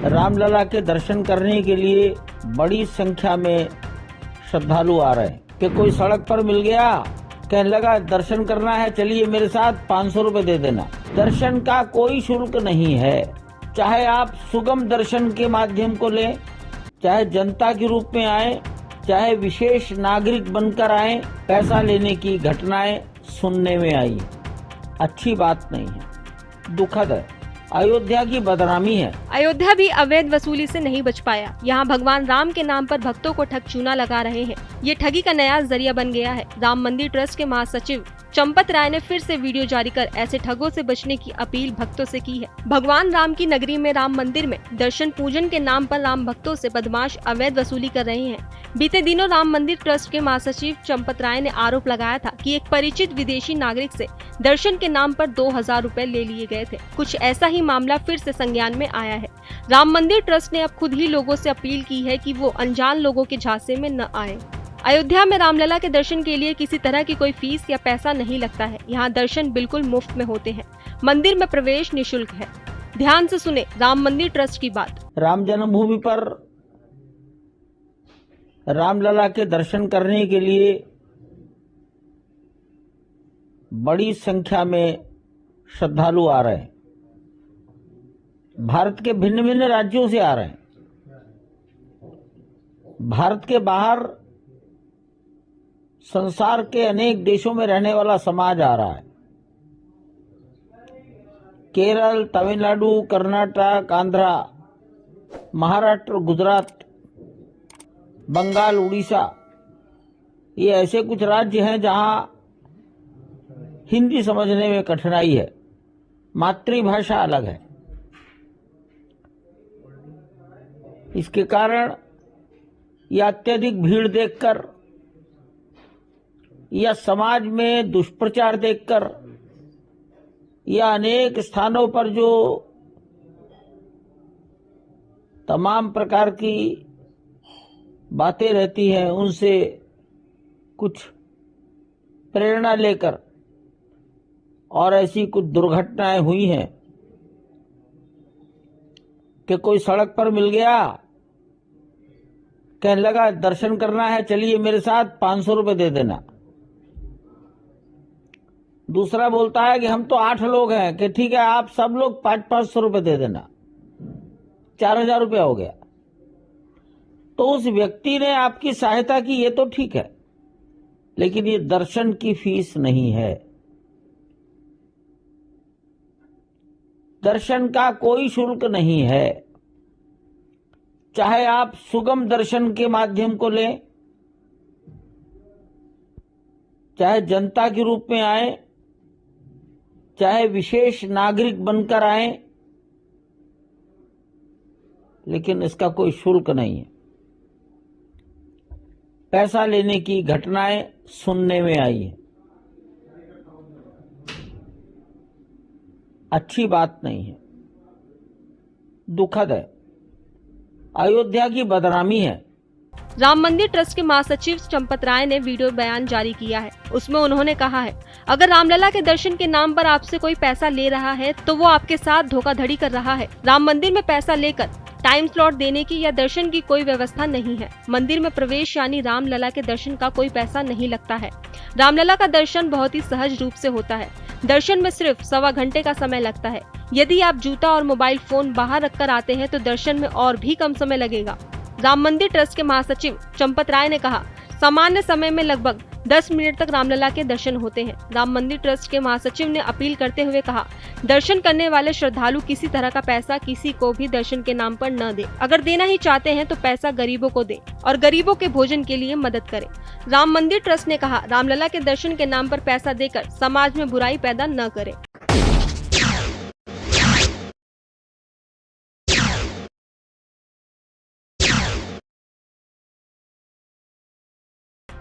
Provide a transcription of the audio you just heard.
रामलला के दर्शन करने के लिए बड़ी संख्या में श्रद्धालु आ रहे हैं कि कोई सड़क पर मिल गया, कहने लगा दर्शन करना है, चलिए मेरे साथ 500 रुपए दे देना। दर्शन का कोई शुल्क नहीं है, चाहे आप सुगम दर्शन के माध्यम को लें, चाहे जनता के रूप में आए, चाहे विशेष नागरिक बनकर आए। पैसा लेने की घटनाएं सुनने में आई, अच्छी बात नहीं है, दुखद है। अयोध्या की बदनामी है। अयोध्या भी अवैध वसूली से नहीं बच पाया। यहाँ भगवान राम के नाम पर भक्तों को ठग चूना लगा रहे हैं। ये ठगी का नया जरिया बन गया है। राम मंदिर ट्रस्ट के महासचिव चंपत राय ने फिर से वीडियो जारी कर ऐसे ठगों से बचने की अपील भक्तों से की है। भगवान राम की नगरी में राम मंदिर में दर्शन पूजन के नाम पर राम भक्तों से बदमाश अवैध वसूली कर रहे हैं। बीते दिनों राम मंदिर ट्रस्ट के महासचिव चंपत राय ने आरोप लगाया था कि एक परिचित विदेशी नागरिक से दर्शन के नाम पर 2000 रुपए ले लिए गए थे। कुछ ऐसा ही मामला फिर से संज्ञान में आया है। राम मंदिर ट्रस्ट ने अब खुद ही लोगों से अपील की है कि वो अनजान लोगों के झांसे में न आए। अयोध्या में रामलला के दर्शन के लिए किसी तरह की कोई फीस या पैसा नहीं लगता है। यहाँ दर्शन बिल्कुल मुफ्त में होते हैं। मंदिर में प्रवेश निःशुल्क है। ध्यान से सुने राम मंदिर ट्रस्ट की बात। राम जन्मभूमि पर रामलला के दर्शन करने के लिए बड़ी संख्या में श्रद्धालु आ रहे हैं। भारत के भिन्न भिन्न राज्यों से आ रहे हैं। भारत के बाहर संसार के अनेक देशों में रहने वाला समाज आ रहा है। केरल, तमिलनाडु, कर्नाटक, आंध्रा, महाराष्ट्र, गुजरात, बंगाल, उड़ीसा, ये ऐसे कुछ राज्य हैं जहां हिंदी समझने में कठिनाई है, मातृभाषा अलग है। इसके कारण या अत्यधिक भीड़ देखकर या समाज में दुष्प्रचार देखकर या अनेक स्थानों पर जो तमाम प्रकार की बातें रहती हैं, उनसे कुछ प्रेरणा लेकर और ऐसी कुछ दुर्घटनाएं हुई हैं कि कोई सड़क पर मिल गया, कहने लगा दर्शन करना है, चलिए मेरे साथ 500 रुपए दे देना। दूसरा बोलता है कि हम तो 8 लोग हैं, कि ठीक है आप सब लोग 500 रुपए दे देना, 4000 रुपया हो गया। तो उस व्यक्ति ने आपकी सहायता की, ये तो ठीक है, लेकिन ये दर्शन की फीस नहीं है। दर्शन का कोई शुल्क नहीं है, चाहे आप सुगम दर्शन के माध्यम को लें, चाहे जनता के रूप में आए, चाहे विशेष नागरिक बनकर आए, लेकिन इसका कोई शुल्क नहीं है। पैसा लेने की घटनाएं सुनने में आई है, अच्छी बात नहीं है, दुखद है। अयोध्या की बदनामी है। राम मंदिर ट्रस्ट के महासचिव चंपत राय ने वीडियो बयान जारी किया है। उसमें उन्होंने कहा है, अगर रामलला के दर्शन के नाम पर आपसे कोई पैसा ले रहा है तो वो आपके साथ धोखाधड़ी कर रहा है। राम मंदिर में पैसा लेकर टाइम स्लॉट देने की या दर्शन की कोई व्यवस्था नहीं है। मंदिर में प्रवेश यानी रामलला के दर्शन का कोई पैसा नहीं लगता है। रामलला का दर्शन बहुत ही सहज रूप से होता है। दर्शन में सिर्फ 1.25 घंटे का समय लगता है। यदि आप जूता और मोबाइल फोन बाहर रखकर आते हैं तो दर्शन में और भी कम समय लगेगा। राम मंदिर ट्रस्ट के महासचिव चंपत राय ने कहा, सामान्य समय में लगभग 10 मिनट तक रामलला के दर्शन होते हैं। राम मंदिर ट्रस्ट के महासचिव ने अपील करते हुए कहा, दर्शन करने वाले श्रद्धालु किसी तरह का पैसा किसी को भी दर्शन के नाम पर न दे। अगर देना ही चाहते हैं तो पैसा गरीबों को दे और गरीबों के भोजन के लिए मदद करें। राम मंदिर ट्रस्ट ने कहा, रामलला के दर्शन के नाम पर पैसा देकर समाज में बुराई पैदा न करें।